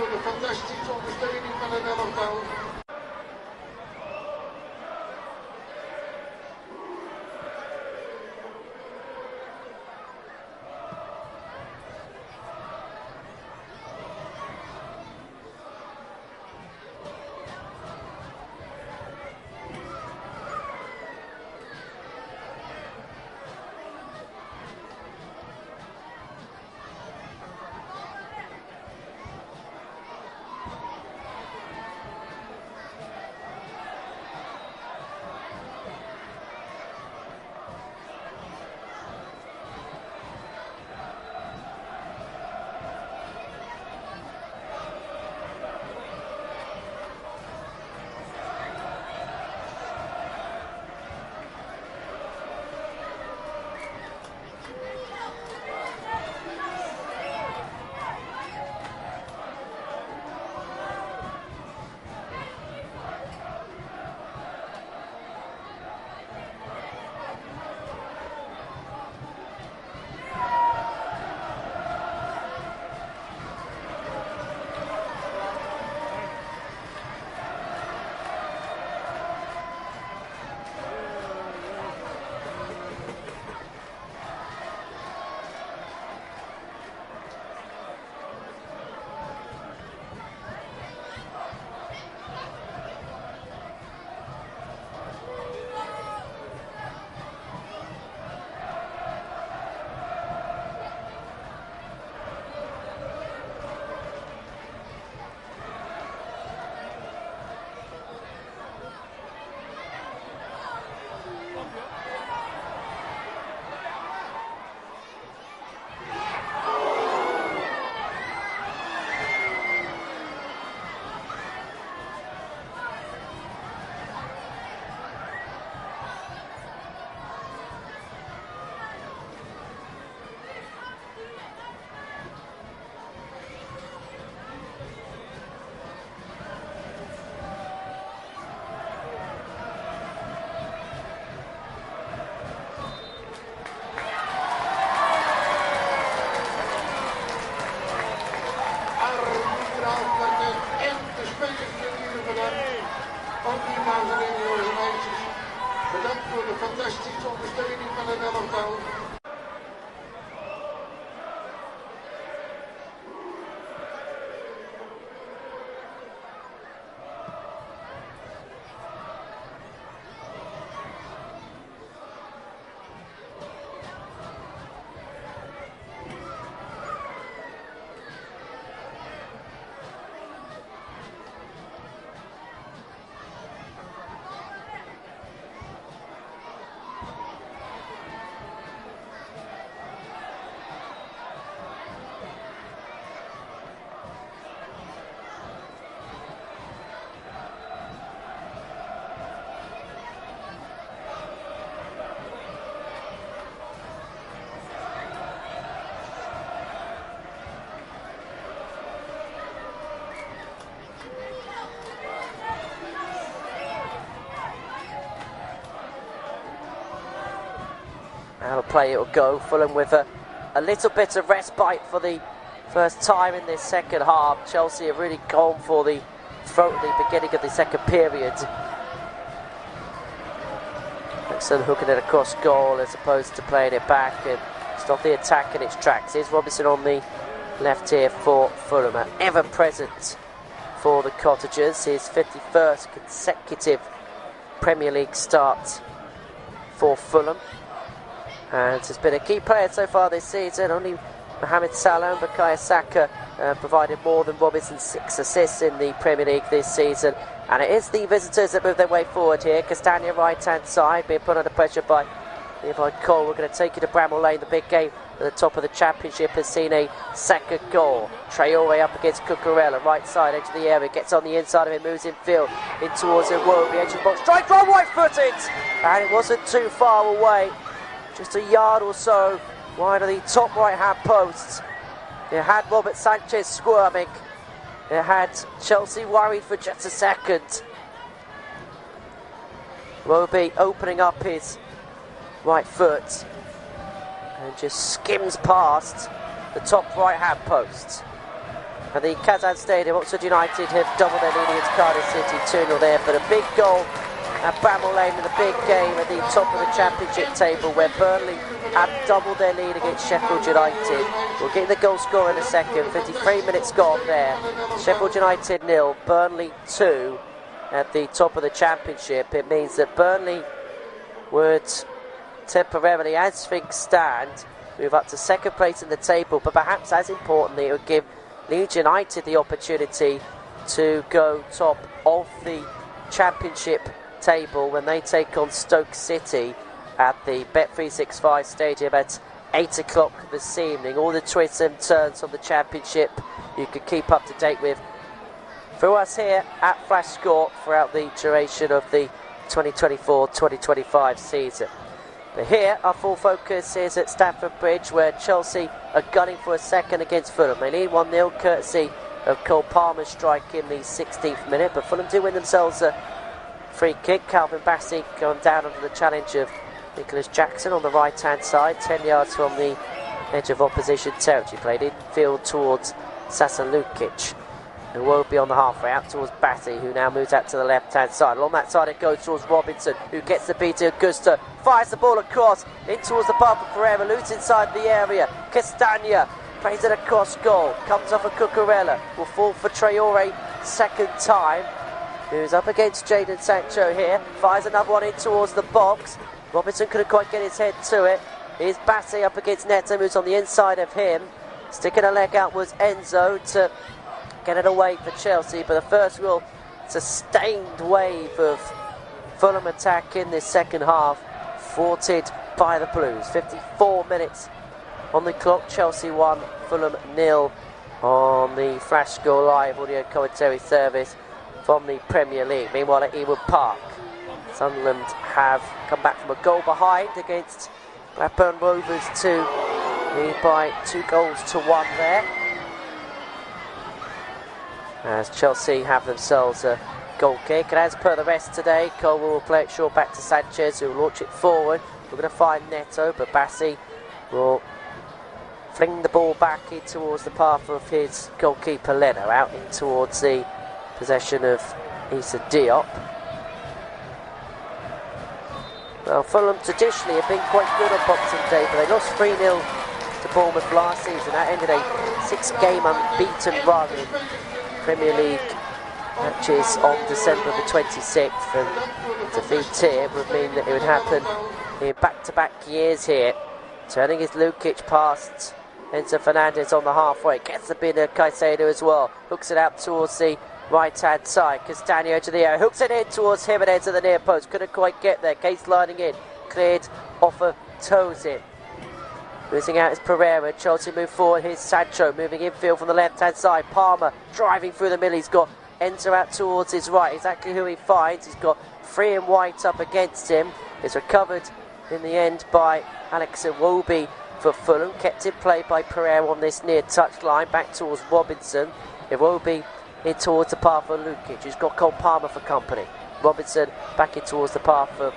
voor de fantastische ondersteuning van het elftal. Bedankt voor de fantastische ondersteuning van het elftal. How a play it will go. Fulham with a little bit of respite for the first time in this second half. Chelsea have really gone for the throat at the beginning of the second period. Excellent hooking it across goal as opposed to playing it back and stop the attack in its tracks. Here's Robinson on the left here for Fulham, ever present for the Cottagers. His 51st consecutive Premier League start for Fulham. And has been a key player so far this season. Only Mohamed Salah and Bukayo Saka provided more than Robinson's 6 assists in the Premier League this season. And it is the visitors that move their way forward here. Castagna right hand side, being put under pressure by Levi Cole. We're going to take you to Bramall Lane. The big game at the top of the Championship has seen a second goal. Traore up against Cucurella, right side edge of the area, gets on the inside of it, moves in field, in towards Iwobi, edge of the box, strike from right footed! And it wasn't too far away. Just a yard or so wide of the top right hand post. It had Robert Sanchez squirming. It had Chelsea worried for just a second. Iwobi opening up his right foot and just skims past the top right hand post. at the Kazan Stadium. Oxford United have doubled their lead against Cardiff City, 2-0 there, but a big goal at Bramall Lane in the big game at the top of the Championship table, where Burnley have doubled their lead against Sheffield United. We'll get the goal score in a second. 53 minutes gone there. Sheffield United 0, Burnley 2 at the top of the Championship. It means that Burnley would temporarily, as things stand, move up to second place in the table, but perhaps as importantly, it would give Leeds United the opportunity to go top of the Championship table when they take on Stoke City at the Bet365 Stadium at 8 o'clock this evening. All the twists and turns on the Championship you can keep up to date with through us here at Flash Score throughout the duration of the 2024-2025 season. But here our full focus is at Stamford Bridge, where Chelsea are gunning for a second against Fulham. They lead 1-0 courtesy of Cole Palmer's strike in the 16th minute, but Fulham do win themselves a free kick. Calvin Bassey going down under the challenge of Nicholas Jackson on the right hand side, 10 yards from the edge of opposition territory. Played infield towards Sasa Lukic, who won't be on the halfway, out towards Batty, who now moves out to the left hand side. Along that side it goes towards Robinson, who gets the beat to Augusto, fires the ball across in towards the path of Pereira, loose inside the area. Castagna plays it across goal, comes off a Cucurella, will fall for Traore second time, who's up against Jadon Sancho here, fires another one in towards the box. Robinson couldn't quite get his head to it. Here's Bassey up against Neto, who's on the inside of him. Sticking a leg out was Enzo to get it away for Chelsea, but the first real sustained wave of Fulham attack in this second half, thwarted by the Blues. 54 minutes on the clock, Chelsea 1, Fulham 0 on the Flash Score Live audio commentary service from the Premier League. Meanwhile at Ewood Park, Sunderland have come back from a goal behind against Blackburn Rovers to lead by 2-1 there, as Chelsea have themselves a goal kick. And as per the rest today, Colwell will play it short back to Sanchez, who will launch it forward. We're going to find Neto, but Bassey will fling the ball back in towards the path of his goalkeeper Leno, out in towards the possession of Issa Diop. Well, Fulham traditionally have been quite good on Boxing Day, but they lost 3-0 to Bournemouth last season. That ended a 6-game unbeaten run in Premier League matches on December the 26th, and defeat here would mean that it would happen in back-to-back years here. Turning his Lukic past Enzo Fernandez on the halfway, gets the bid of Caicedo as well, hooks it out towards the right-hand side. Castagna to the area, hooks it in towards Jimenez at the near post, couldn't quite get there. Case lining in, cleared off of Tosin. Losing out is Pereira. Chelsea move forward. Here's Sancho moving infield from the left-hand side. Palmer driving through the middle. He's got Enzo out towards his right. Exactly who he finds. He's got Free and White up against him. It's recovered in the end by Alex Iwobi for Fulham. Kept in play by Pereira on this near touchline. Back towards Robinson. Iwobi in towards the path of Lukic, who's got Cole Palmer for company. Robinson back in towards the path of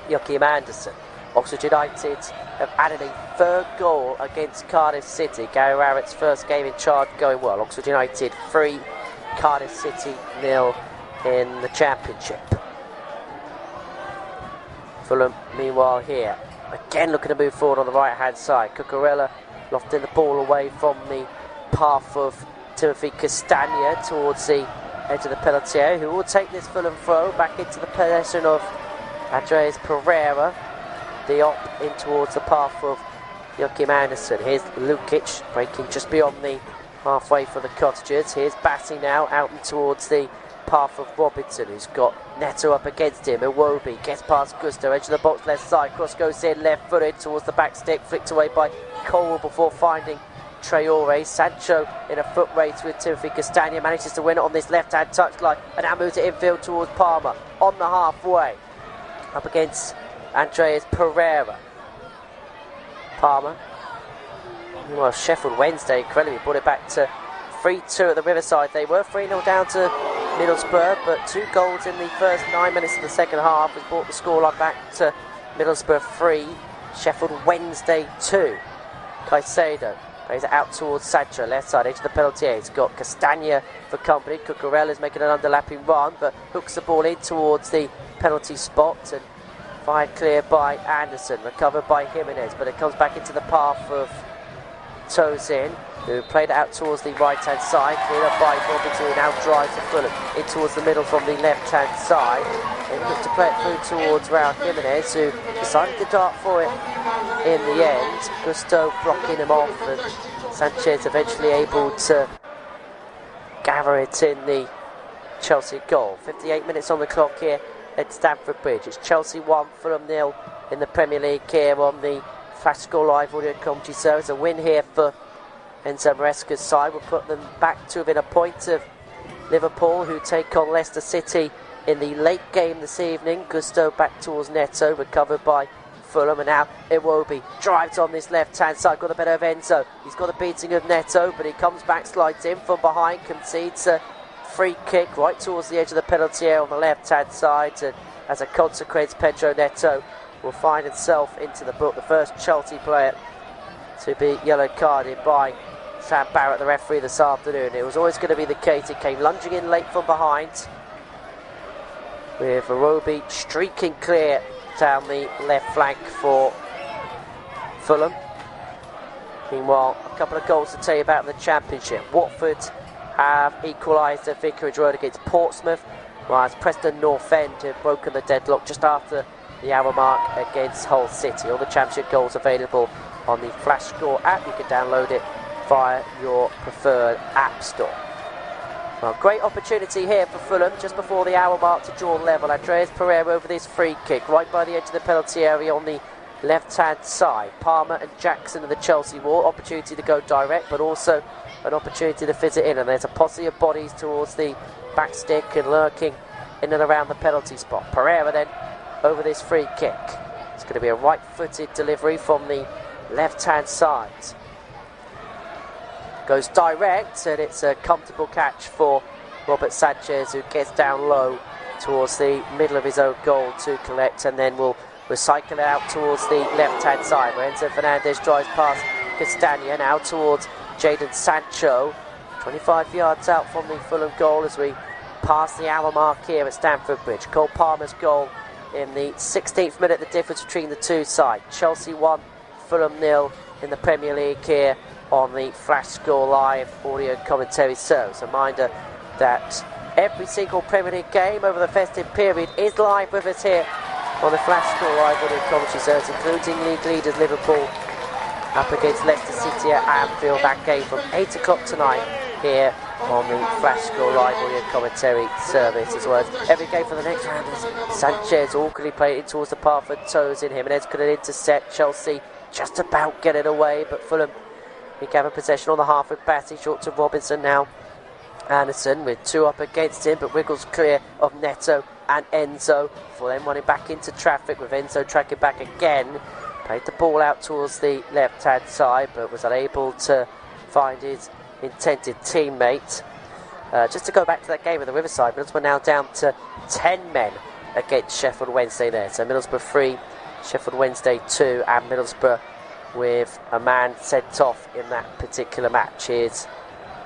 Joachim Andersen. Oxford United have added a third goal against Cardiff City. Gary Rowlett's first game in charge going well. Oxford United 3, Cardiff City 0 in the Championship. Fulham, meanwhile, here again looking to move forward on the right hand side. Cucurella lofting the ball away from the path of Timothy Castagna towards the edge of the penalty area, who will take this Fulham throw back into the possession of Andreas Pereira. Diop in towards the path of Joachim Andersen. Here's Lukic breaking just beyond the halfway for the Cottagers. Here's Bassey now out and towards the path of Robinson, who's got Neto up against him. Iwobi gets past Gusto, edge of the box left side, cross goes in, left footed towards the back stick, flicked away by Colwell before finding Traore. Sancho in a foot race with Timothy Castagna, manages to win it on this left hand touchline and now moves it infield towards Palmer on the halfway up against Andreas Pereira. Palmer, well, Sheffield Wednesday incredibly brought it back to 3-2 at the Riverside. They were 3-0 down to Middlesbrough, but 2 goals in the first 9 minutes of the second half has brought the scoreline back to Middlesbrough 3, Sheffield Wednesday 2. Caicedo Plays it out towards Sancho, left side, edge of the penalty area. He's got Castagna for company. Cucurella's making an underlapping run, but hooks the ball in towards the penalty spot and fired clear by Anderson, recovered by Jimenez, but it comes back into the path of Tozin, who played it out towards the right hand side, cleared up by Robinson, who now drives the Fulham in towards the middle from the left hand side, and looked to play it through towards Raul Jimenez, who decided to dart for it in the end. Gusto blocking him off, and Sanchez eventually able to gather it in the Chelsea goal. 58 minutes on the clock here at Stamford Bridge. It's Chelsea 1, Fulham 0 in the Premier League here on the Flash Score Live audio commentary service. A win here for Enzo Maresca's side will put them back to within a point of Liverpool, who take on Leicester City in the late game this evening. Gusto back towards Neto, recovered by Fulham, and now Iwobi drives on this left hand side, got a bit of Enzo. He's got a beating of Neto, but he comes back, slides in from behind, concedes a free kick right towards the edge of the penalty area on the left hand side, and as a consequence Pedro Neto will find himself into the book, the first Chelsea player to be yellow carded by Sam Barrett, the referee, this afternoon. It was always going to be the case. He came lunging in late from behind, with Iwobi streaking clear down the left flank for Fulham. Meanwhile, a couple of goals to tell you about in the Championship. Watford have equalised at Vicarage Road against Portsmouth, whereas Preston North End have broken the deadlock just after the hour mark against Hull City. All the Championship goals available on the Flash Score app. You can download it via your preferred app store. Well, great opportunity here for Fulham just before the hour mark to draw level. Andreas Pereira over this free kick right by the edge of the penalty area on the left hand side. Palmer and Jackson in the Chelsea wall. Opportunity to go direct, but also an opportunity to fit it in, and there's a posse of bodies towards the back stick and lurking in and around the penalty spot. Pereira then over this free kick. It's going to be a right-footed delivery from the left-hand side. Goes direct, and it's a comfortable catch for Robert Sanchez, who gets down low towards the middle of his own goal to collect, and then will recycle it out towards the left-hand side, where Enzo Fernandez drives past Castagna, now towards Jadon Sancho. 25 yards out from the Fulham goal as we pass the hour mark here at Stamford Bridge. Cole Palmer's goal in the 16th minute, the difference between the two sides. Chelsea 1, Fulham 0 in the Premier League here on the Flash Score Live audio commentary service. A reminder that every single Premier League game over the festive period is live with us here on the Flash Score Live audio commentary service, including league leaders Liverpool up against Leicester City at Anfield. That game from 8 o'clock tonight here on the Flash Score Live audio commentary service, as well as every game for the next round. As Sanchez awkwardly played it towards the path of toes in him, and Jimenez could intercept. Chelsea just about get it away, but Fulham gather possession on the half with Batty, short to Robinson now. Anderson with two up against him, but wiggles clear of Neto and Enzo, for then running back into traffic with Enzo tracking back again. Played the ball out towards the left hand side, but was unable to find his intended teammate. Just to go back to that game at the Riverside, Middlesbrough are now down to 10 men against Sheffield Wednesday there. So Middlesbrough 3, Sheffield Wednesday 2, and Middlesbrough with a man sent off in that particular match. Here's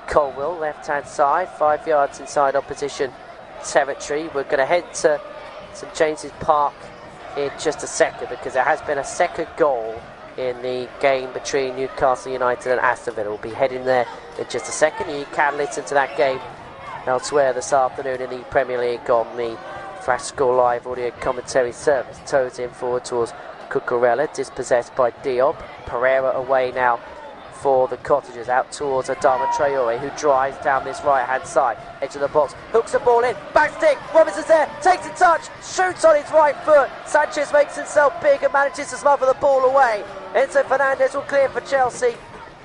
Colwell, left hand side, 5 yards inside opposition territory. We're going to head to St James's Park in just a second, because there has been a second goal in the game between Newcastle United and Aston Villa. We'll be heading there in just a second. You can listen to that game elsewhere this afternoon in the Premier League on the Flash Score Live audio commentary service. Toes in forward towards Cucurella, dispossessed by Diop. Pereira away now for the Cottagers, out towards Adama Traore, who drives down this right hand side, edge of the box, hooks the ball in, back stick, Robinson's there, takes a touch, shoots on his right foot. Sanchez makes himself big and manages to smother the ball away. Enzo Fernandez will clear for Chelsea.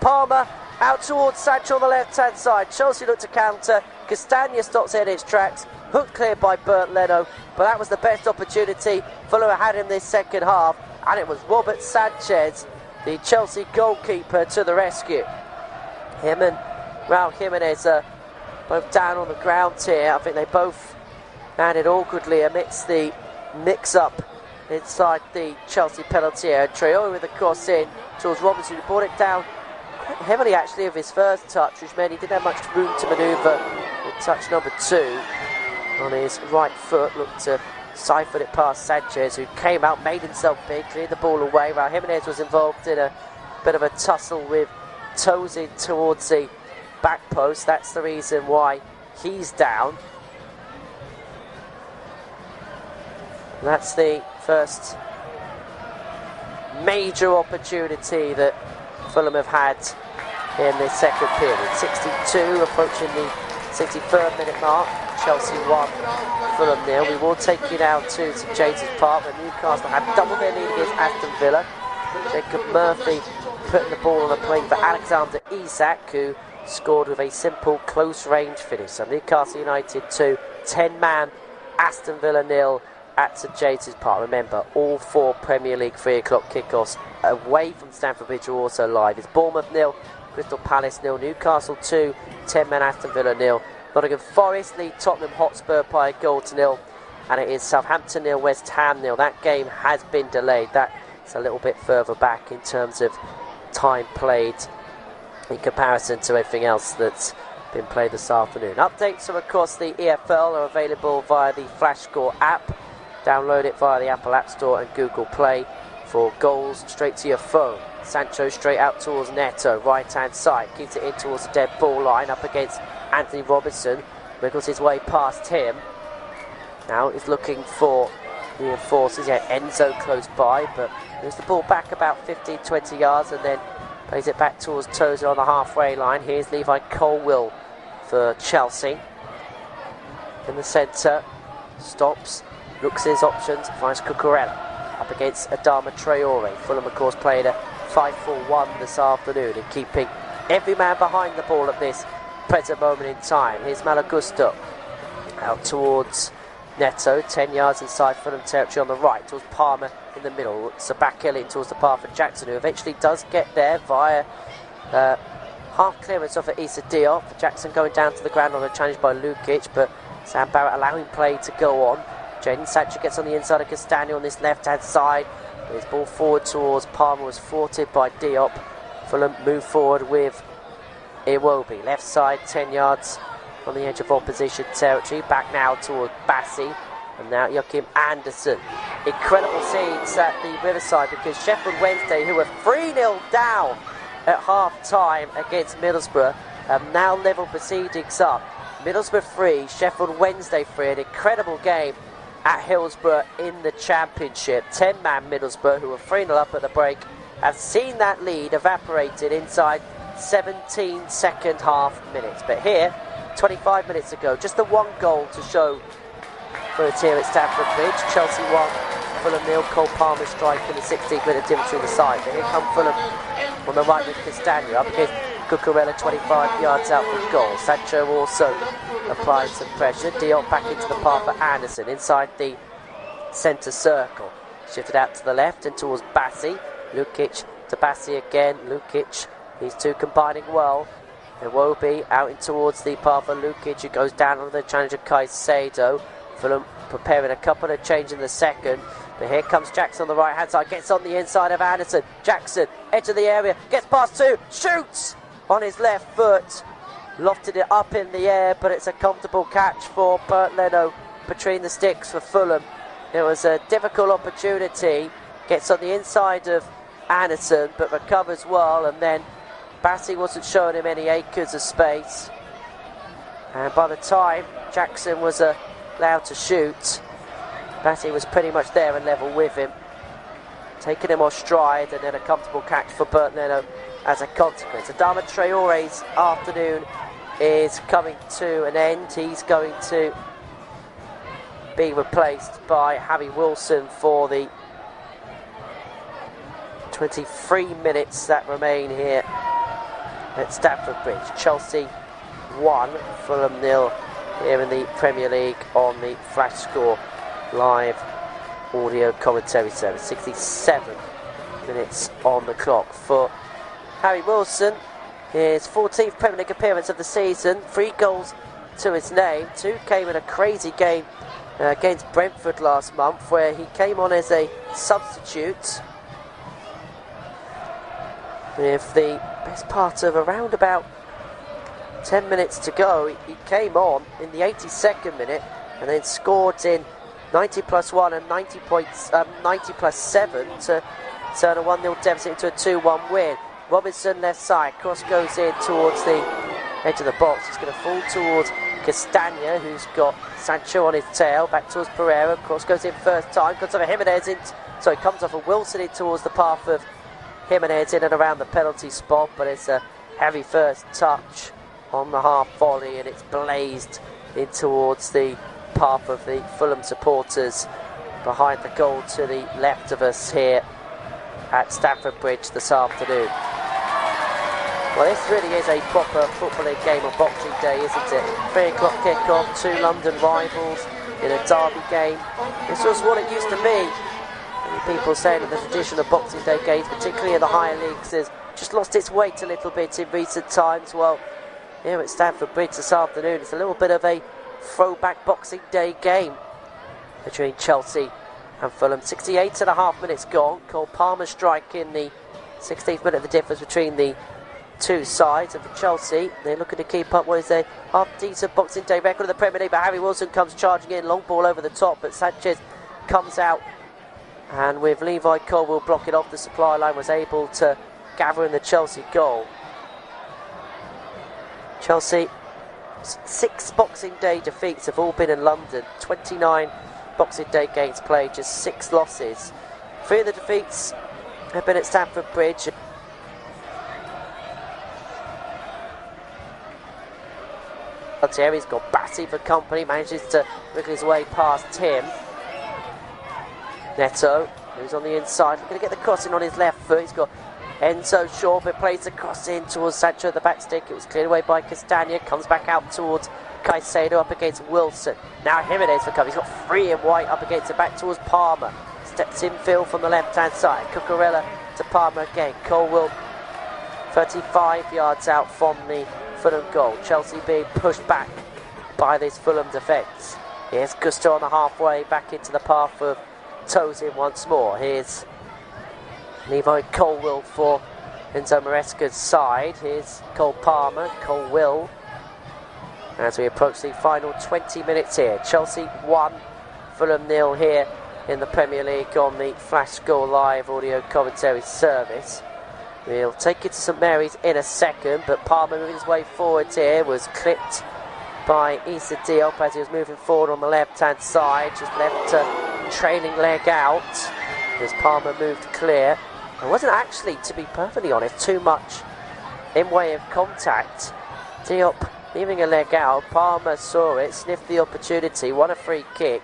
Palmer out towards Sancho on the left hand side. Chelsea look to counter. Castagna stops it in its tracks, hooked clear by Bernd Leno, but that was the best opportunity Fulham had in this second half, and it was Robert Sanchez, the Chelsea goalkeeper, to the rescue. Him and Raul Jimenez are both down on the ground here. I think they both landed awkwardly amidst the mix-up inside the Chelsea penalty area. Traore with the cross in towards Robinson, who brought it down quite heavily actually of his first touch, which meant he didn't have much room to manoeuvre with touch number 2 on his right foot. Looked to siphon it past Sanchez, who came out, made himself big, cleared the ball away. Raul Jimenez was involved in a bit of a tussle with toes in towards the back post. That's the reason why he's down. And that's the first major opportunity that Fulham have had in the second period. 62, approaching the 63rd minute mark. Chelsea 1, Fulham 0. We will take you now to St James's Park, where Newcastle had doubled their lead against Aston Villa. Jacob Murphy putting the ball on a plane for Alexander Isak, who scored with a simple close-range finish. So Newcastle United 2, 10-man Aston Villa 0 at St James's Park. Remember, all 4 Premier League 3 o'clock kickoffs away from Stamford Bridge are also live. It's Bournemouth 0, Crystal Palace 0, Newcastle 2, 10-man Aston Villa 0. Nottingham Forest lead Tottenham Hotspur by a goal to 0, and it is Southampton 0, West Ham 0. That game has been delayed. That's a little bit further back in terms of time played in comparison to everything else that's been played this afternoon. Updates from across the EFL are available via the Flash Score app. Download it via the Apple App Store and Google Play for goals straight to your phone. Sancho straight out towards Neto, right hand side, keeps it in towards the dead ball line, up against Anthony Robinson, wriggles his way past him. Now he's looking for reinforcers. He had Enzo close by, but moves the ball back about 15-20 yards and then plays it back towards Tozer on the halfway line. Here's Levi Colwill for Chelsea. In the centre, stops, looks at his options, finds Cucurella up against Adama Traore. Fulham, of course, played a 5-4-1 this afternoon and keeping every man behind the ball at this present moment in time. Here's Malagusto out towards Neto, 10 yards inside Fulham territory on the right, towards Palmer in the middle. Sabakili towards the path of Jackson, who eventually does get there via half clearance off of Issa Diop. Jackson going down to the ground on a challenge by Lukic, but Sam Barrett allowing play to go on. Jadon Sancho gets on the inside of Castagna on this left-hand side. His ball forward towards Palmer was thwarted by Diop. Fulham move forward with Iwobi. Left side, 10 yards on the edge of opposition territory. Back now towards Bassi. And now Joachim Andersen. Incredible scenes at the Riverside, because Sheffield Wednesday, who were 3-0 down at half-time against Middlesbrough, have now level proceedings up. Middlesbrough 3, Sheffield Wednesday 3. An incredible game at Hillsborough in the Championship. 10-man Middlesbrough, who were 3-0 up at the break, have seen that lead evaporated inside 17 second half minutes. But here, 25 minutes ago, just the one goal to show for the team at Stamford Bridge. Chelsea 1, Fulham 0. Cole Palmer striking the 16th minute difference between the side. But here come Fulham on the right with Castagna up against Cucurella, 25 yards out from goal. Sancho also applied some pressure. Diop back into the path for Anderson inside the centre circle. Shifted out to the left and towards Bassi. Lukic to Bassi again. Lukic, these two combining well. Iwobi out in towards the path for Lukic, who goes down on the challenge of Caicedo. Fulham preparing a couple of changes in the second. But here comes Jackson on the right hand side. Gets on the inside of Anderson. Jackson, edge of the area. Gets past two. Shoots on his left foot. Lofted it up in the air, but it's a comfortable catch for Bert Leno between the sticks for Fulham. It was a difficult opportunity. Gets on the inside of Anderson, but recovers well. And then Bassi wasn't showing him any acres of space. And by the time Jackson was allowed to shoot, Bassi was pretty much there and level with him, taking him off stride, and then a comfortable catch for Bert Leno as a consequence. Adama Traore's afternoon is coming to an end. He's going to be replaced by Harry Wilson for the 23 minutes that remain here at Stamford Bridge. Chelsea 1, Fulham 0 here in the Premier League on the Flash Score live audio commentary service. 67 minutes on the clock for Harry Wilson. His 14th Premier League appearance of the season, 3 goals to his name. 2 came in a crazy game against Brentford last month, where he came on as a substitute with the best part of around about 10 minutes to go. He came on in the 82nd minute and then scored in 90 plus 1 and 90 plus 7 to turn a 1-0 deficit into a 2-1 win. Robinson left side, cross goes in towards the edge of the box. It's going to fall towards Castagna, who's got Sancho on his tail. Back towards Pereira, cross goes in first time, comes off of Jimenez comes off of Wilson in towards the path of Jimenez in and around the penalty spot, but it's a heavy first touch on the half volley and it's blazed in towards the path of the Fulham supporters behind the goal to the left of us here at Stamford Bridge this afternoon. Well, this really is a proper footballing game on Boxing Day, isn't it? 3 o'clock kick-off, 2 London rivals in a derby game. This was what it used to be. Many people saying that the tradition of Boxing Day games, particularly in the higher leagues, has just lost its weight a little bit in recent times. Well, here at Stamford Bridge this afternoon, it's a little bit of a throwback Boxing Day game between Chelsea and Fulham. 68.5 minutes gone. Cole Palmer strike in the 16th minute of the difference between the two sides of Chelsea. They're looking to keep up what is a half-decent Boxing Day record of the Premier League, but Harry Wilson comes charging in, long ball over the top, but Sanchez comes out, and with Levi Colwill blocking off the supply line, was able to gather in the Chelsea goal. Chelsea, 6 Boxing Day defeats have all been in London, 29 Boxing Day games played, just 6 losses. 3 of the defeats have been at Stamford Bridge. He's got Batty for company, manages to wriggle his way past him. Neto, who's on the inside, going to get the cross in on his left foot. He's got Enzo short, but plays the cross in towards Sancho at the back stick. It was cleared away by Castagna, comes back out towards Caicedo up against Wilson. Now Jimenez for cover. He's got 3 in white up against it, back towards Palmer. Steps in Phil from the left hand side. Cucurella to Palmer again. Colwill 35 yards out from the Fulham goal. Chelsea being pushed back by this Fulham defence. Here's Gusto on the halfway, back into the path of Tosin once more. Here's Levi Colwill for Enzo Maresca's side. Here's Cole Palmer, Colwill. As we approach the final 20 minutes here. Chelsea 1, Fulham 0 here in the Premier League on the Flash Score Live audio commentary service. We'll take it to St Mary's in a second, but Palmer moving his way forward here was clipped by Issa Diop as he was moving forward on the left hand side, just left a trailing leg out as Palmer moved clear. There wasn't actually, to be perfectly honest, too much in way of contact. Diop leaving a leg out, Palmer saw it, sniffed the opportunity, won a free kick,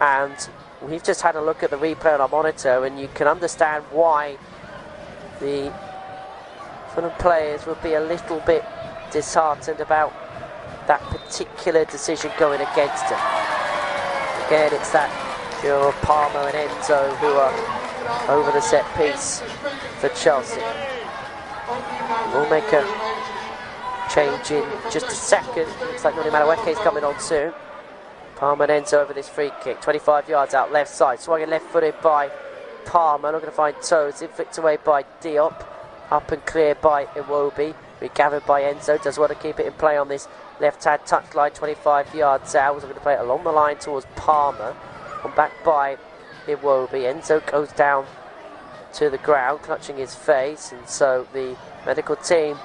and we've just had a look at the replay on our monitor and you can understand why the Fulham players would be a little bit disheartened about that particular decision going against them. Again, it's that duo of Palmer and Enzo who are over the set piece for Chelsea. We'll make a change in just a second. Looks like Noni Madueke's coming on soon. Palmer and Enzo over this free kick. 25 yards out left side. Swung left footed by Palmer. Not going to find Tosin. Flicked away by Diop. Up and cleared by Iwobi. Regathered by Enzo. Does want to keep it in play on this left-hand touchline. 25 yards out. Was going to play it along the line towards Palmer. On back by Iwobi. Enzo goes down to the ground, clutching his face. And so the medical team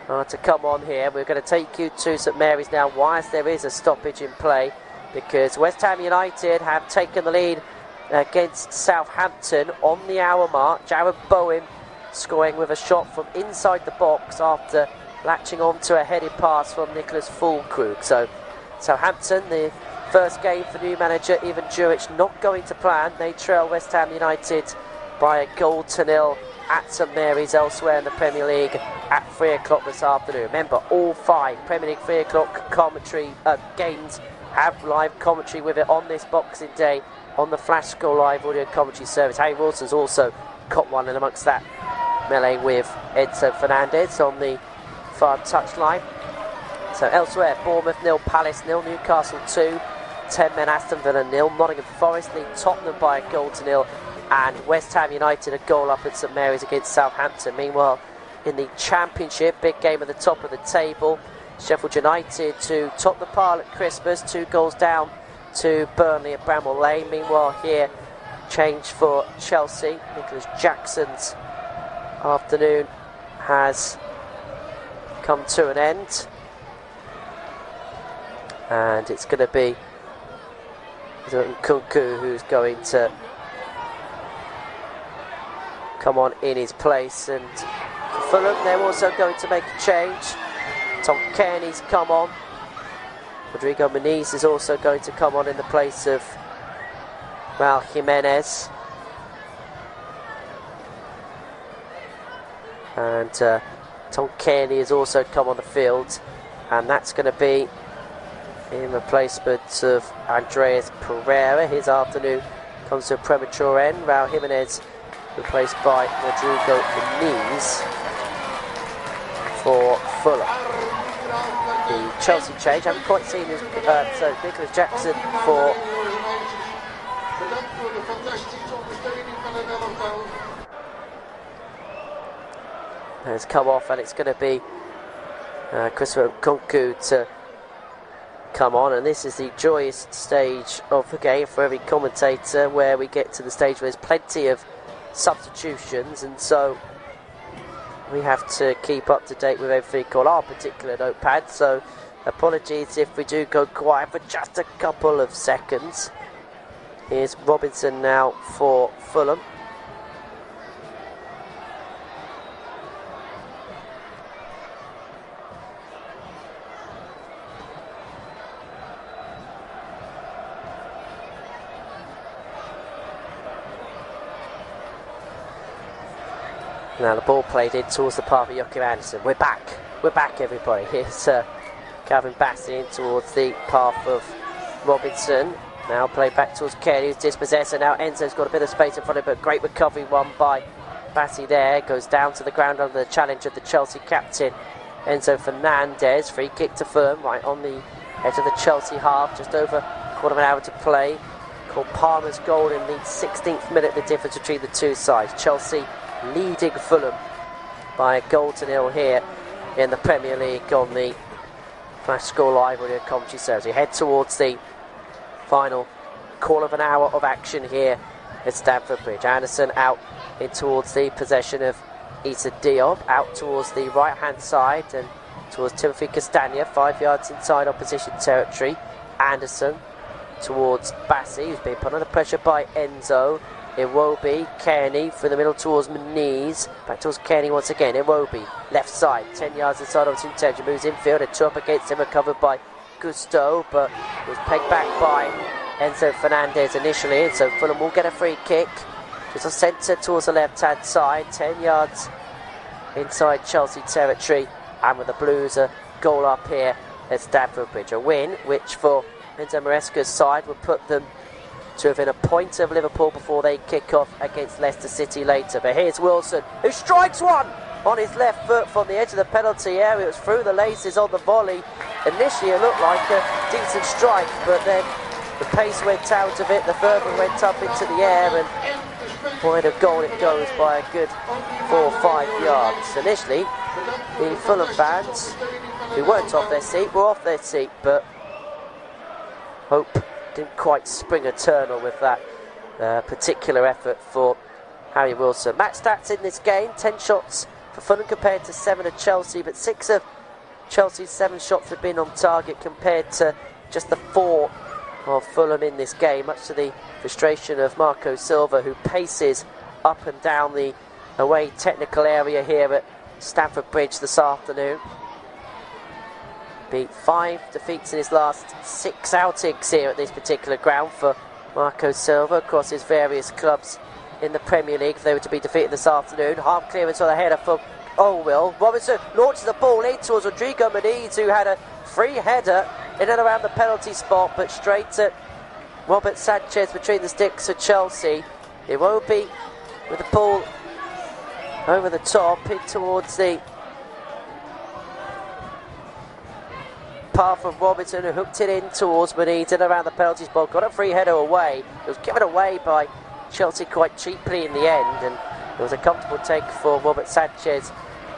are to come on here. We're going to take you to St Mary's now, whilst there is a stoppage in play, because West Ham United have taken the lead against Southampton on the hour mark. Jared Bowen scoring with a shot from inside the box after latching onto a headed pass from Nicholas Füllkrug. So Southampton, the first game for new manager Ivan Juric, not going to plan. They trail West Ham United by a 0 at St Mary's. Elsewhere in the Premier League at 3 o'clock this afternoon. Remember, all 5 Premier League 3 o'clock commentary games have live commentary with it on this Boxing Day on the Flash Score Live audio commentary service. Harry Wilson's also got one, and amongst that, melee with Edson Fernandez on the far touchline. So elsewhere, Bournemouth 0, Palace 0, Newcastle 2, 10 men Aston Villa 0, Nottingham Forest lead Tottenham by a 0, and West Ham United a goal up at St Mary's against Southampton. Meanwhile, in the Championship. Big game at the top of the table. Sheffield United to top the pile at Christmas, 2 goals down to Burnley at Bramall Lane. Meanwhile here, change for Chelsea. Nicholas Jackson's afternoon has come to an end, and it's going to be Nkunku who's going to come on in his place. And for Fulham, they're also going to make a change. Tom Kearney's come on. Rodrigo Muniz is also going to come on in the place of Raul Jimenez. And Tom Kearney has also come on the field, and that's going to be in replacement of Andreas Pereira. His afternoon comes to a premature end. Raul Jimenez replaced by Rodrigo Muniz for Fulham. The Chelsea change, I haven't quite seen his, so Nicholas Jackson for has come off, and it's going to be Christopher Nkunku to come on. And this is the joyous stage of the game for every commentator, where we get to the stage where there's plenty of substitutions, and so we have to keep up to date with everything on our particular notepad. So apologies if we do go quiet for just a couple of seconds. Here's Robinson now for Fulham. Now the ball played in towards the path of Joachim Andersen. We're back everybody. Here's Calvin Bassey in towards the path of Robinson. Now played back towards Kearney, who's dispossessed, and now Enzo's got a bit of space in front of him, but great recovery one by Bassey there. Goes down to the ground under the challenge of the Chelsea captain, Enzo Fernandez. Free kick to Fulham, right on the edge of the Chelsea half, just over a quarter of an hour to play. Cole Palmer's goal in the 16th minute, the difference between the two sides. Chelsea leading Fulham by 1-0 here in the Premier League on the Flash Score Library of Commentary Service. We head towards the final quarter of an hour of action here at Stamford Bridge. Anderson out in towards the possession of Issa Diop, out towards the right hand side and towards Timothy Castagna, 5 yards inside opposition territory. Anderson towards Bassey, who's been put under pressure by Enzo. Iwobi, Kearney through the middle towards Muniz, back towards Kearney once again. Iwobi, left side, 10 yards inside of Tintage, moves infield, and two up against him, recovered by Gusto, but was pegged back by Enzo Fernandez initially, and so Fulham will get a free kick. Just a centre towards the left hand side, 10 yards inside Chelsea territory, and with the Blues a goal up here at Stamford Bridge. A win which for Enzo Maresca's side would put them to within a point of Liverpool before they kick off against Leicester City later. But here's Wilson, who strikes one on his left foot from the edge of the penalty area. It was through the laces on the volley. Initially it looked like a decent strike, but then the pace went out of it, the third one went up into the air, and boy, a goal it goes by a good 4 or 5 yards. Initially, the Fulham fans, who weren't off their seat, were off their seat, but hope didn't quite spring eternal with that particular effort for Harry Wilson. Match stats in this game: 10 shots for Fulham compared to 7 of Chelsea, but 6 of Chelsea's 7 shots have been on target compared to just the 4 of Fulham in this game, much to the frustration of Marco Silva, who paces up and down the away technical area here at Stamford Bridge this afternoon. Beat 5 defeats in his last 6 outings here at this particular ground for Marco Silva across his various clubs in the Premier League. If they were to be defeated this afternoon, half clearance on the header from Olwell. Robinson launches the ball in towards Rodrigo Muniz, who had a free header in and around the penalty spot, but straight at Robert Sanchez between the sticks of Chelsea. It won't be with the ball over the top in towards the path of Robinson, who hooked it in towards Muniz and around the penalty spot, got a free header away. It was given away by Chelsea quite cheaply in the end, and it was a comfortable take for Robert Sanchez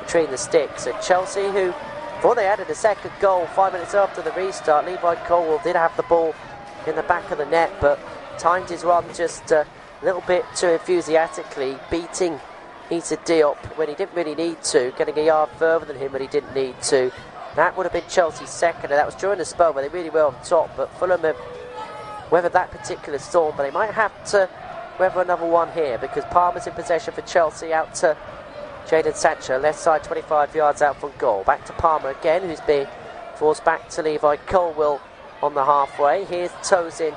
between the sticks. And Chelsea, who, before they added a second goal 5 minutes after the restart, Levi Colwill did have the ball in the back of the net, but timed his run just a little bit too enthusiastically, beating Issa Diop when he didn't really need to, getting a yard further than him when he didn't need to. That would have been Chelsea's second, and that was during the spell where they really were on top, but Fulham have weathered that particular storm, but they might have to weather another one here, because Palmer's in possession for Chelsea, out to Jadon Sancho, left side 25 yards out from goal. Back to Palmer again, who's being forced back to Levi Colwill on the halfway. Here's Tosin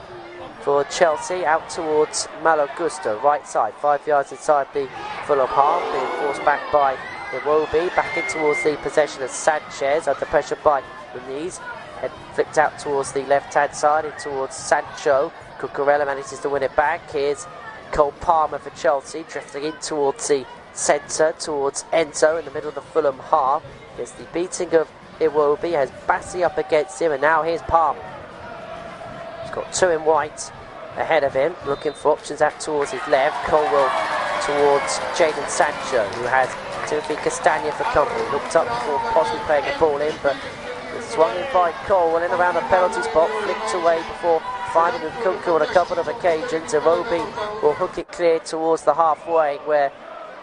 for Chelsea, out towards Malo Gusto, right side, 5 yards inside the Fulham half, being forced back by Iwobi, back in towards the possession of Sanchez, under pressure by Muniz, head flicked out towards the left hand side, in towards Sancho. Cucurella manages to win it back. Here's Cole Palmer for Chelsea, drifting in towards the centre, towards Enzo in the middle of the Fulham half. Gets the beating of Iwobi, has Bassi up against him, and now here's Palmer. He's got two in white ahead of him, looking for options out towards his left. Colwill towards Jadon Sancho, who has Timothy Castagna for company. Looked up before possibly playing a ball in, but was swung in by Colwill in around the penalty spot, flicked away before finding Nkunku on a couple of occasions. Iwobi will hook it clear towards the halfway, where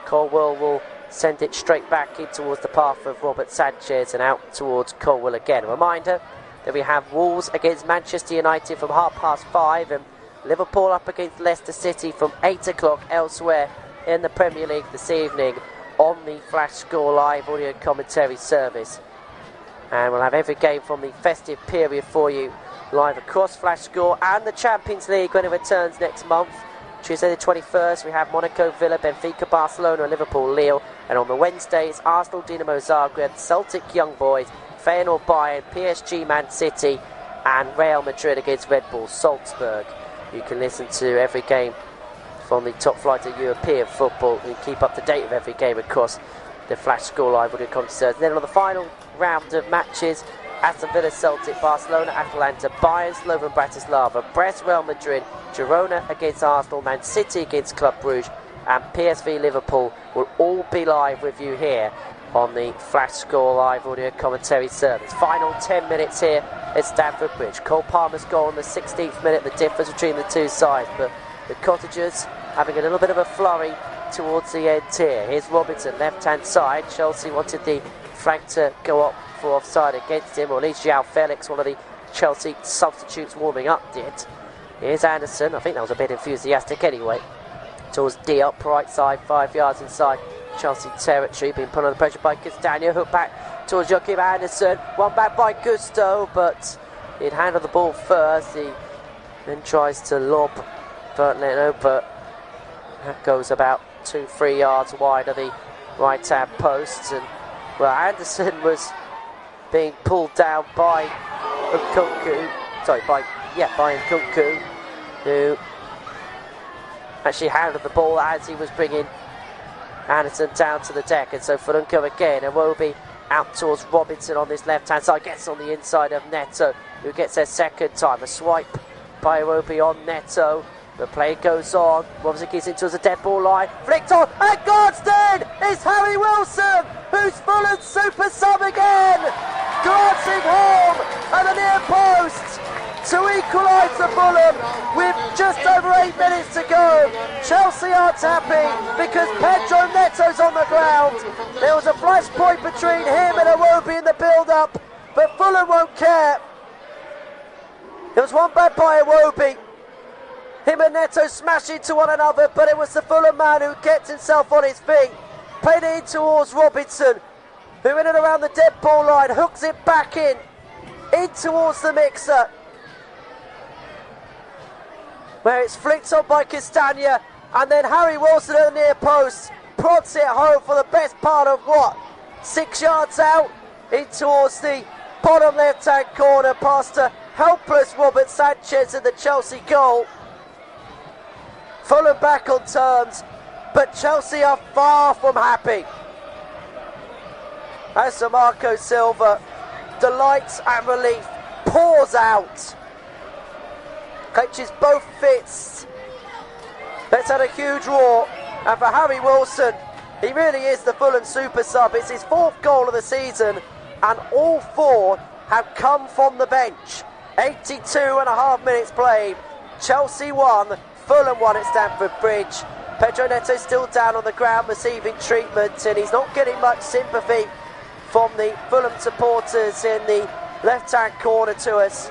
Colwill will send it straight back in towards the path of Robert Sanchez and out towards Colwill again. A reminder that we have Wolves against Manchester United from 5:30, and Liverpool up against Leicester City from 8 o'clock elsewhere in the Premier League this evening on the Flash Score Live audio commentary service. And we'll have every game from the festive period for you live across Flash Score and the Champions League when it returns next month. Tuesday the 21st we have Monaco, Villa, Benfica, Barcelona, Liverpool, Lille, and on the Wednesdays Arsenal, Dinamo Zagreb, Celtic Young Boys, Feyenoord, Bayern, PSG, Man City, and Real Madrid against Red Bull Salzburg. You can listen to every game from the top flight of European football and keep up to date with every game across the Flash Score Live audio concerts. Then on the final round of matches, Aston Villa, Celtic, Barcelona, Atalanta, Bayern, Slovan Bratislava, Brest, Real Madrid, Girona against Arsenal, Man City against Club Brugge, and PSV Liverpool will all be live with you here on the Flash Score Live audio commentary service. Final 10 minutes here at Stamford Bridge. Cole Palmer's goal in the 16th minute, the difference between the two sides, but the Cottagers having a little bit of a flurry towards the end here. Here's Robinson, left hand side. Chelsea wanted the flank to go up for offside against him, or at least João Felix, one of the Chelsea substitutes warming up, did. Here's Anderson, I think that was a bit enthusiastic anyway, towards Diop, right side, 5 yards inside Chelsea territory, being put under pressure by Castagna, hook back towards Joachim Anderson, one back by Gusto, but he'd handled the ball first. He then tries to lob Bertolino, but that goes about 2-3 yards wide of the right hand post, and well, Anderson was being pulled down by Nkunku, by Nkunku, who actually handled the ball as he was bringing Anderson down to the deck. And so Fulham come again, and Iwobi out towards Robinson on this left hand side, gets on the inside of Neto, who gets their second time. A swipe by Iwobi on Neto. The play goes on. Robinson gets into the dead ball line. Flicked on. And Godston! It's Harry Wilson, who's Fulham's super sub again! Glancing home at the near post to equalise for Fulham with just over 8 minutes to go. Chelsea aren't happy because Pedro Neto's on the ground. There was a flash point between him and Iwobi in the build-up, but Fulham won't care. There was one back by Iwobi. Him and Neto smashed into one another, but it was the Fulham man who kept himself on his feet. Played it in towards Robinson, who in and around the dead ball line hooks it back in towards the mixer, where it's flicked on by Castagna, and then Harry Wilson at the near post prods it home for the best part of 6 yards out in towards the bottom left hand corner past a helpless Robert Sanchez in the Chelsea goal. Fulham back on terms, but Chelsea are far from happy. As to Marco Silva, delight and relief pours out. Clenches both fists. Let's have a huge roar. And for Harry Wilson, He really is the Fulham super sub. It's his 4th goal of the season, and all 4 have come from the bench. 82.5 minutes played. Chelsea 1, Fulham 1 at Stamford Bridge. Pedro Neto still down on the ground receiving treatment, and he's not getting much sympathy from the Fulham supporters in the left-hand corner to us,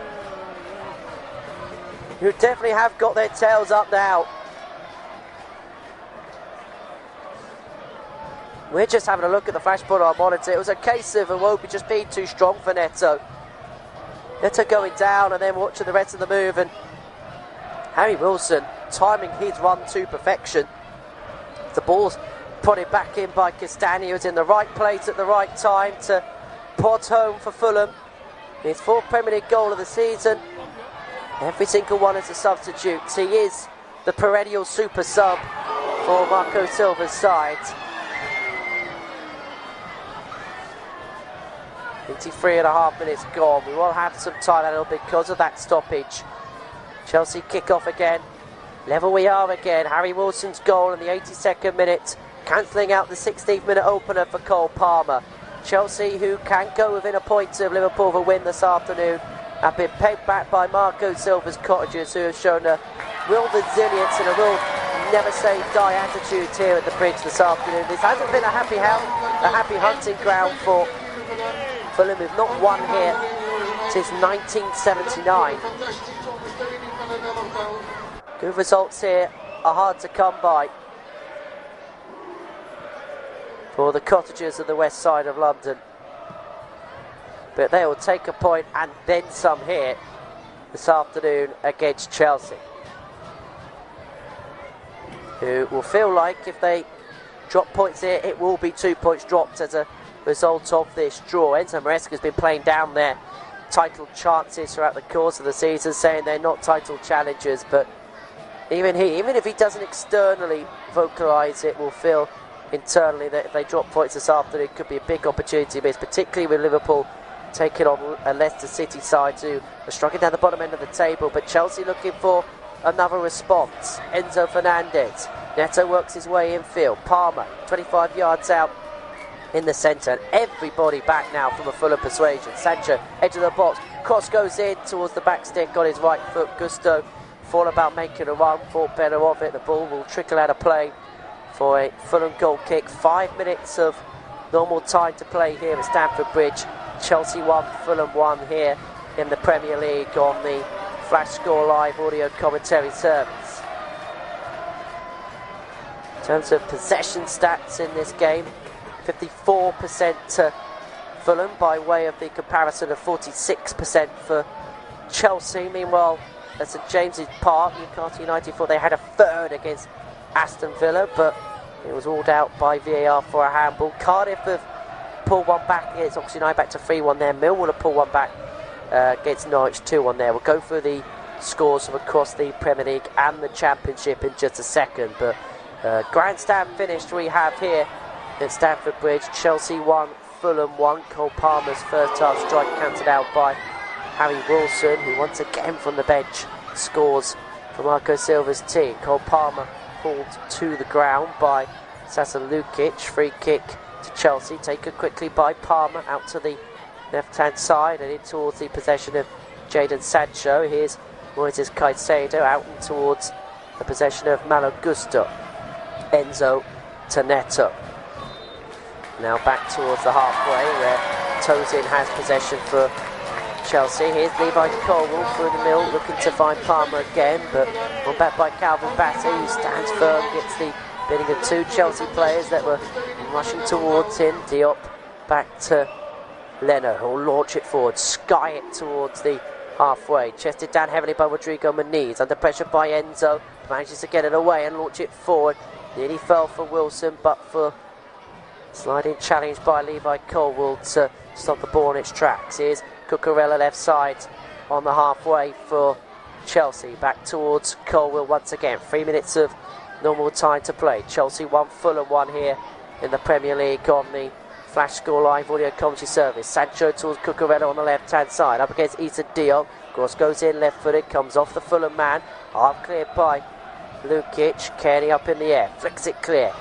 who definitely have got their tails up now. We're just having a look at the flashpoint on our monitor. It was a case of Iwobi just being too strong for Neto. Neto going down and then watching the rest of the move, and Harry Wilson timing his run to perfection. The ball's put it back in by Castagna, who's in the right place at the right time to pot home for Fulham. His 4th Premier League goal of the season. Every single one as a substitute. He is the perennial super sub for Marco Silva's side. 83.5 minutes gone. We will have some time out because of that stoppage. Chelsea kick off again. Level we are again. Harry Wilson's goal in the 82nd minute, cancelling out the 16th minute opener for Cole Palmer. Chelsea, who can go within a point of Liverpool for a win this afternoon, have been pegged back by Marco Silva's Cottagers, who have shown a real resilience and a real never say die attitude here at the bridge this afternoon. This hasn't been a happy hunting ground for Fulham, who've not won here since 1979. Good results here are hard to come by for the Cottagers of the west side of London, but they will take a point and then some here this afternoon against Chelsea, who will feel like if they drop points here, it will be 2 points dropped as a result of this draw. Enzo Maresca's been playing down their title chances throughout the course of the season, saying they're not title challengers, but even if he doesn't externally vocalise it, will feel internally that if they drop points this afternoon, it could be a big opportunity miss, particularly with Liverpool taking on a Leicester City side who are struggling down the bottom end of the table. But Chelsea looking for another response. Enzo Fernandez. Neto works his way infield. Palmer, 25 yards out in the centre, and everybody back now from a Fulham persuasion. Sancho, edge of the box, cross goes in towards the back stick on his right foot. Gusto thought about making a run, thought better of it. The ball will trickle out of play for a Fulham goal kick. 5 minutes of normal time to play here at Stamford Bridge. Chelsea 1, Fulham 1 here in the Premier League on the Flash Score Live audio commentary service. In terms of possession stats in this game, 54% to Fulham by way of the comparison of 46% for Chelsea. Meanwhile, at St James's Park, Newcastle United thought they had a third against Aston Villa, but it was ruled out by VAR for a handball. Cardiff have pulled one back against Oxford United, back to 3-1 there. Millwall have pulled one back against Norwich, 2-1 there. We'll go through the scores from across the Premier League and the Championship in just a second, but grandstand finish we have here at Stamford Bridge. Chelsea 1, Fulham 1. Cole Palmer's first half strike counted out by Harry Wilson, who once again from the bench scores for Marco Silva's team. Cole Palmer pulled to the ground by Sasa Lukic. Free kick to Chelsea, taken quickly by Palmer out to the left-hand side and in towards the possession of Jadon Sancho. Here's Moises Caicedo out and towards the possession of Malo Gusto. Enzo to Neto. Now back towards the halfway where Tozin has possession for Chelsea. Here's Levi Colwill through the middle, looking to find Palmer again, but one back by Calvin Bassey, who stands firm, gets the bidding of 2 Chelsea players that were rushing towards him. Diop back to Leno, who'll launch it forward, sky it towards the halfway, chested down heavily by Rodrigo Muniz, under pressure by Enzo, manages to get it away and launch it forward. Nearly fell for Wilson, but for sliding challenge by Levi Colwill to stop the ball in its tracks. Here's Cucurella left side on the halfway for Chelsea. Back towards Colwill once again. 3 minutes of normal time to play. Chelsea 1, Fulham 1 here in the Premier League on the Flash Score Live audio commentary service. Sancho towards Cucurella on the left hand side. Up against Issa Diop. Cross goes in left footed. Comes off the Fulham man. Half cleared by Lukic. Kearney up in the air. Flicks it clear.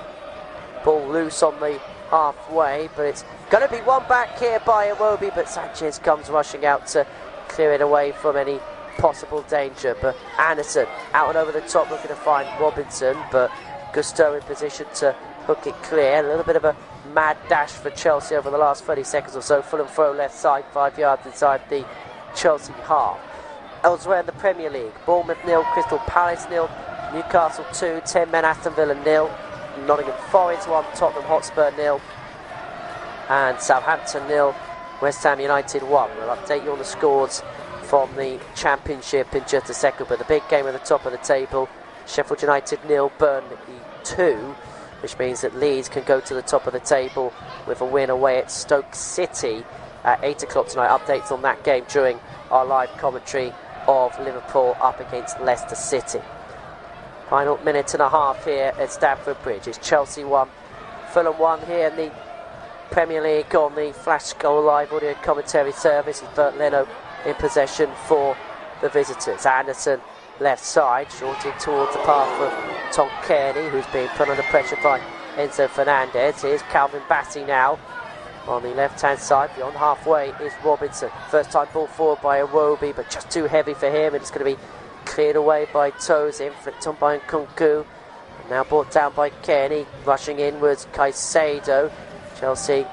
Ball loose on the halfway, but it's going to be one back here by Iwobi, but Sanchez comes rushing out to clear it away from any possible danger. But Anderson out and over the top looking to find Robinson, but Gusto in position to hook it clear. A little bit of a mad dash for Chelsea over the last 30 seconds or so. Fulham throw left side, 5 yards inside the Chelsea half. Elsewhere in the Premier League, Bournemouth 0, Crystal Palace 0, Newcastle 2, 10 men Aston Villa 0, Nottingham Forest 1, Tottenham Hotspur 0, and Southampton 0, West Ham United 1. We'll update you on the scores from the Championship in just a second, but the big game at the top of the table, Sheffield United 0, Burnley 2, which means that Leeds can go to the top of the table with a win away at Stoke City at 8 o'clock tonight. Updates on that game during our live commentary of Liverpool up against Leicester City. Final minute and a half here at Stamford Bridge. It's Chelsea 1, Fulham 1 here in the Premier League on the Flash Score Live audio commentary service. It's Bert Leno in possession for the visitors. Anderson left side, shorted towards the path of Tom Kearney, who's being put under pressure by Enzo Fernandez. Here's Calvin Bassey now on the left hand side. Beyond halfway is Robinson. First time ball forward by Iwobi, but just too heavy for him, and it's going to be cleared away by Tozin, flicked on by Nkunku, and now brought down by Kearney. Rushing inwards Caicedo. Chelsea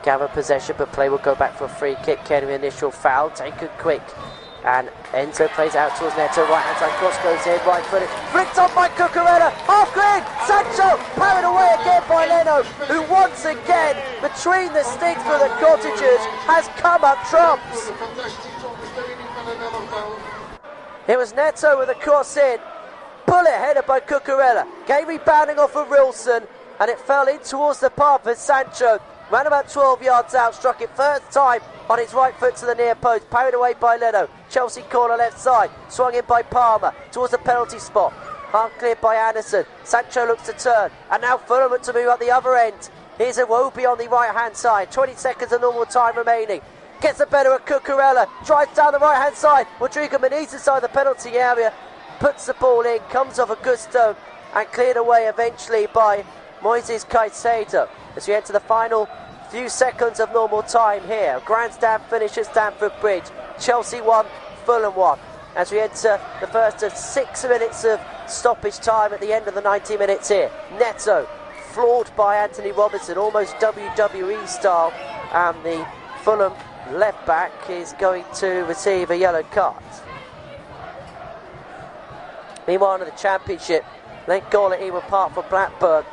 gather possession, but play will go back for a free kick. Kearney initial foul, taken quick, and Enzo plays out towards Neto. Right hand side cross goes in, right footed, flicked on by Cucurella, half cleared. Sancho parried away again by Leno, who once again between the sticks for the Cottagers has come up trumps. It was Neto with a cross in, bullet headed by Cucurella, gave rebounding off of Rilson, and it fell in towards the path of Sancho. Ran about 12 yards out, struck it first time on his right foot to the near post, parried away by Leno. Chelsea corner left side, swung in by Palmer towards the penalty spot. Half cleared by Anderson. Sancho looks to turn, and now Fulham to move at the other end. Here's Iwobi on the right hand side, 20 seconds of normal time remaining. Gets the better of Cucurella, drives down the right hand side. Rodrigo Muniz inside the penalty area, puts the ball in, comes off a Gusto, and cleared away eventually by Moises Caicedo. As we enter the final few seconds of normal time here, grandstand finish at Stamford Bridge. Chelsea 1, Fulham 1. As we enter the first of 6 minutes of stoppage time at the end of the 90 minutes here. Neto floored by Anthony Robinson, almost WWE style, and the Fulham left back is going to receive a yellow card. Meanwhile in the Championship, late goal at Ewood Park for Blackburn.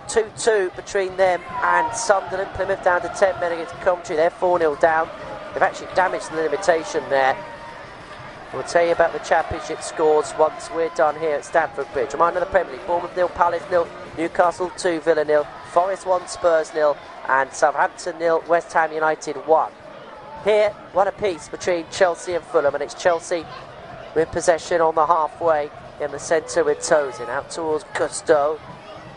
2-2 between them and Sunderland. Plymouth down to 10 men against Coventry. They're 4-0 down. They've actually damaged the limitation there. We'll tell you about the Championship scores once we're done here at Stamford Bridge. Reminder of the Premier League: Bournemouth 0, Palace 0, Newcastle 2, Villa 0, Forest 1, Spurs 0, and Southampton 0, West Ham United 1. Here, one apiece between Chelsea and Fulham, and it's Chelsea with possession on the halfway in the centre with Tozin. Out towards Gusto.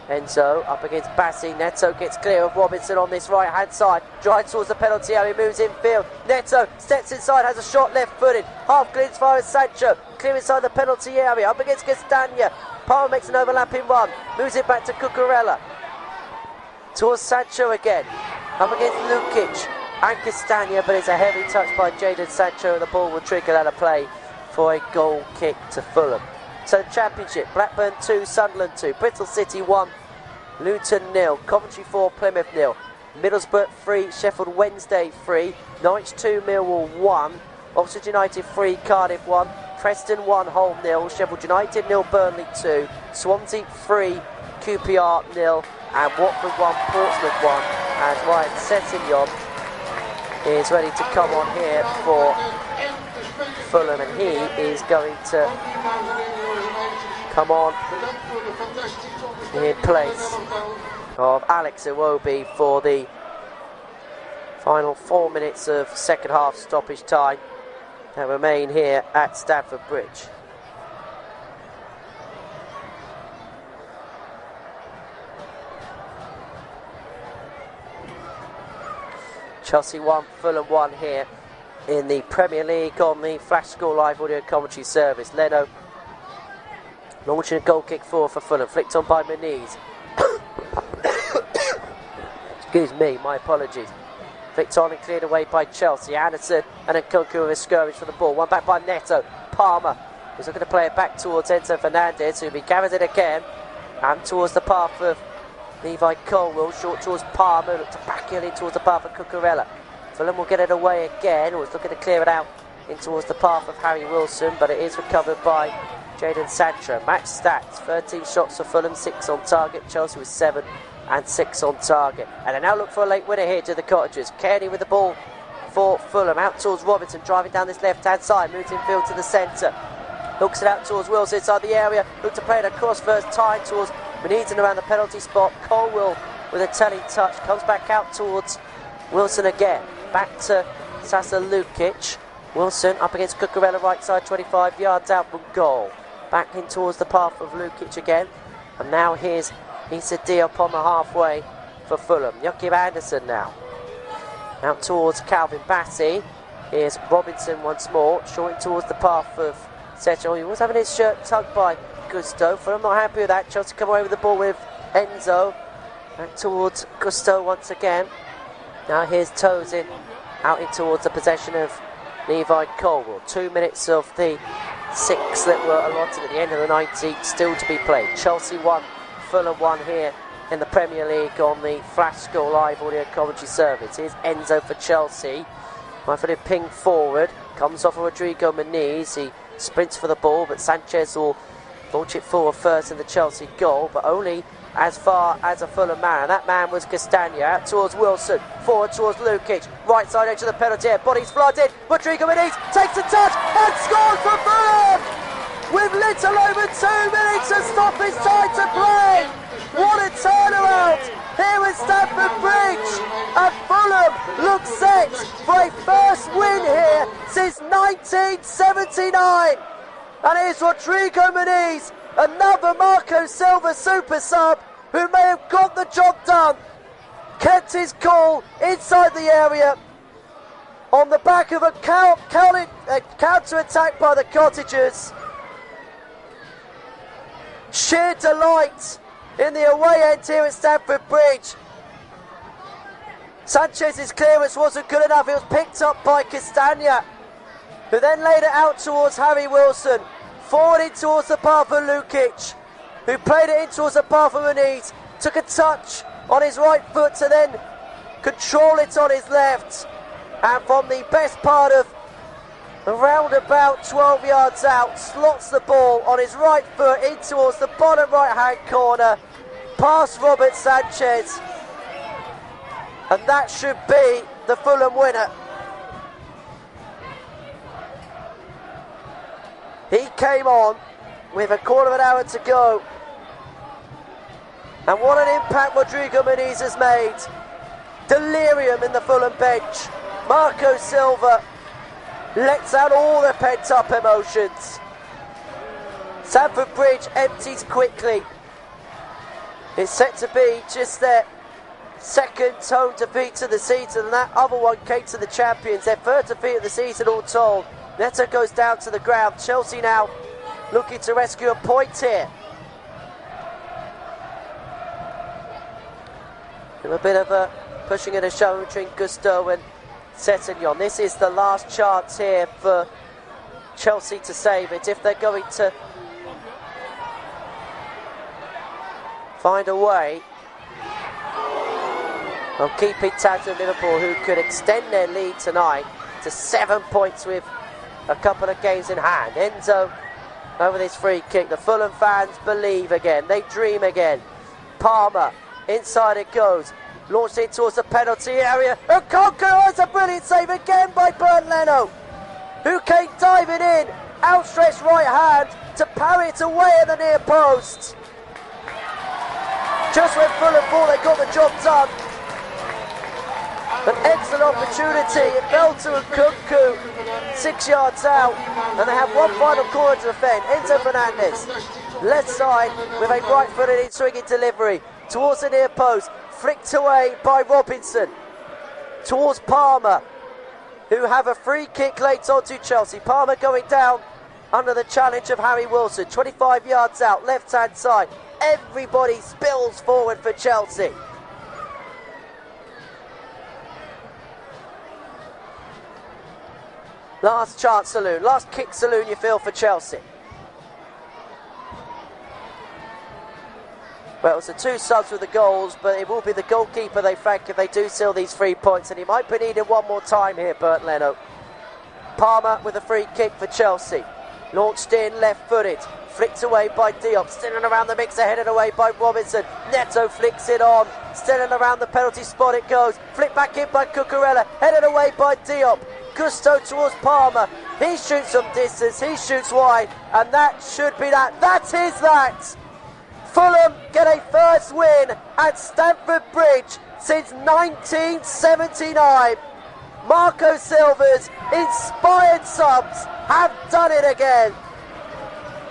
Enzo up against Bassey. Neto gets clear of Robinson on this right hand side, drives towards the penalty area, moves infield. Neto steps inside, has a shot left footed, half clear as far as Sancho, clear inside the penalty area, up against Castagna. Palmer makes an overlapping run, moves it back to Cucurella, towards Sancho again, up against Lukic and Castagna, but it's a heavy touch by Jadon Sancho, and the ball will trigger out of play for a goal kick to Fulham. So the Championship: Blackburn 2, Sunderland 2, Bristol City 1, Luton 0, Coventry 4, Plymouth 0, Middlesbrough 3, Sheffield Wednesday 3, Norwich 2, Millwall 1, Oxford United 3, Cardiff 1, Preston 1, Hull 0, Sheffield United 0, Burnley 2, Swansea 3, QPR 0, and Watford 1, Portsmouth 1, as Ryan Sessegnon is ready to come on here for Fulham, and he is going to come on in place of Alex Iwobi for the final 4 minutes of second half stoppage time that remain here at Stamford Bridge. Chelsea 1, Fulham 1 here in the Premier League on the Flash Score Live audio commentary service. Leno launching a goal kick for Fulham, flicked on by Muniz. Excuse me, my apologies. Flicked on and cleared away by Chelsea. Anderson and then Kunku with a skirmish for the ball. One back by Neto. Palmer is looking to play it back towards Enzo Fernandez, who'll be gathered it again. And towards the path of Levi Colwell. Short towards Palmer. Look to back it in towards the path of Cucurella. Fulham will get it away again. Was looking to clear it out in towards the path of Harry Wilson, but it is recovered by Jadon Sancho. Match stats: 13 shots for Fulham, 6 on target. Chelsea with 7 and 6 on target. And they now look for a late winner here to the Cottagers. Kearney with the ball for Fulham. Out towards Robinson, driving down this left-hand side. Moves infield to the centre. Hooks it out towards Wilson inside the area. Look to play it across first time towards Benitez around the penalty spot. Colwell with a telling touch. Comes back out towards Wilson again. Back to Sasa Lukic. Wilson up against Cucurella, right side, 25 yards out from goal. Back in towards the path of Lukic again. And now here's Issa Diop on the halfway for Fulham. Joachim Anderson now. Out towards Calvin Bassey. Here's Robinson once more. Short towards the path of Sergio. He was having his shirt tugged by Gusto. Fulham not happy with that. Chelsea come away with the ball with Enzo. Back towards Gusto once again. Now here's Tozin. Out in towards the possession of Levi Colwell. 2 minutes of the 6 that were allotted at the end of the 90 still to be played. Chelsea 1, Fulham 1 here in the Premier League on the Flash Score Live audio commentary service. Here's Enzo for Chelsea. Right-footed ping forward. Comes off of Rodrigo Muniz. He sprints for the ball, but Sanchez will launch it forward first in the Chelsea goal, but only as far as a Fulham man. That man was Castagna. Out towards Wilson. Forward towards Lukic. Right side edge of the penalty area. Bodies flooded. Rodrigo Muniz takes a touch and scores for Fulham! With little over 2 minutes to stop his time to play! What a turnaround! Here at Stamford Bridge! And Fulham look set for a first win here since 1979! And here's Rodrigo Muniz, another Marco Silva super sub who may have got the job done. Kept his cool inside the area on the back of a counter-attack by the Cottagers. Sheer delight in the away end here at Stamford Bridge. Sanchez's clearance wasn't good enough. It was picked up by Castagna, who then laid it out towards Harry Wilson. Forward in towards the path of Lukic, who played it in towards the path of Muniz. Took a touch on his right foot to then control it on his left. And from the best part of around about 12 yards out, slots the ball on his right foot in towards the bottom right hand corner, past Robert Sanchez. And that should be the Fulham winner. He came on with a quarter of an hour to go. And what an impact Rodrigo Muniz has made. Delirium in the Fulham bench. Marco Silva lets out all the pent-up emotions. Stamford Bridge empties quickly. It's set to be just their second home defeat to the season, and that other one came to the champions. Their third defeat of the season all told. Neto goes down to the ground. Chelsea now looking to rescue a point here. A bit of a pushing and a shove between Gusto and Settignon. This is the last chance here for Chelsea to save it if they're going to find a way of keeping tabs of Liverpool, who could extend their lead tonight to 7 points with a couple of games in hand. Enzo over this free kick. The Fulham fans believe again. They dream again. Palmer, inside it goes. Launched in towards the penalty area. Okonkwo has a brilliant save again by Bernd Leno, who came diving in. Outstretched right hand to parry it away at the near post. Just when Fulham thought they got the job done. An excellent opportunity. It fell to Nkunku 6 yards out, and they have one final corner to defend. Enzo Fernandez, left side with a right-footed in-swinging delivery towards the near post, flicked away by Robinson towards Palmer, who have a free kick late onto Chelsea. Palmer going down under the challenge of Harry Wilson. 25 yards out, left-hand side. Everybody spills forward for Chelsea. Last chance saloon, last kick saloon you feel for Chelsea. Well, it's the two subs with the goals, but it will be the goalkeeper they thank if they do seal these 3 points, and he might be needed one more time here, Bert Leno. Palmer with a free kick for Chelsea. Launched in, left-footed, flicked away by Diop, still in around the mixer, headed away by Robinson. Neto flicks it on, still in around the penalty spot it goes. Flicked back in by Cucurella, headed away by Diop. Gusto towards Palmer. He shoots some distance, he shoots wide, and that should be that. That is that! Fulham get a first win at Stamford Bridge since 1979. Marco Silva's inspired subs have done it again.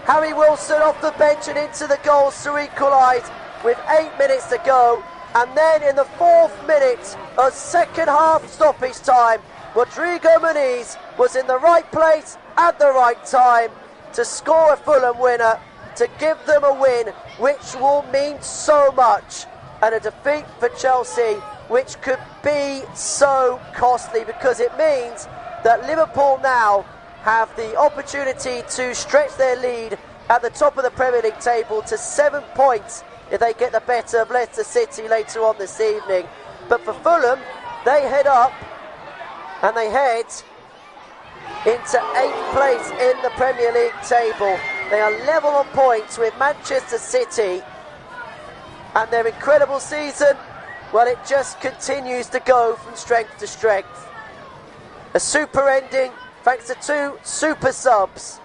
Harry Wilson off the bench and into the goals to equalise with 8 minutes to go. And then in the 4th minute of second half stoppage time, Rodrigo Muniz was in the right place at the right time to score a Fulham winner, to give them a win, which will mean so much, and a defeat for Chelsea which could be so costly, because it means that Liverpool now have the opportunity to stretch their lead at the top of the Premier League table to 7 points if they get the better of Leicester City later on this evening. But for Fulham, they head up and they head into 8th place in the Premier League table. They are level on points with Manchester City, and their incredible season, well, it just continues to go from strength to strength. A super ending thanks to 2 super subs.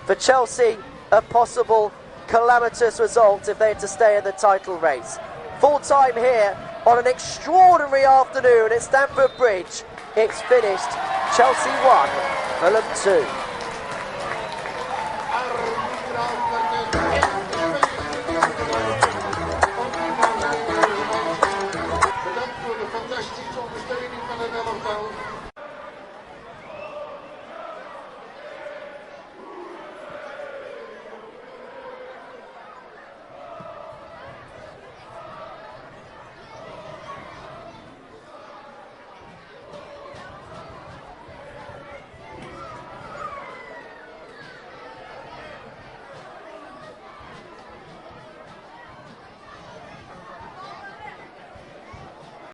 For Chelsea, a possible calamitous result if they had to stay in the title race. Full time here on an extraordinary afternoon at Stamford Bridge. It's finished. Chelsea 1, Fulham 2.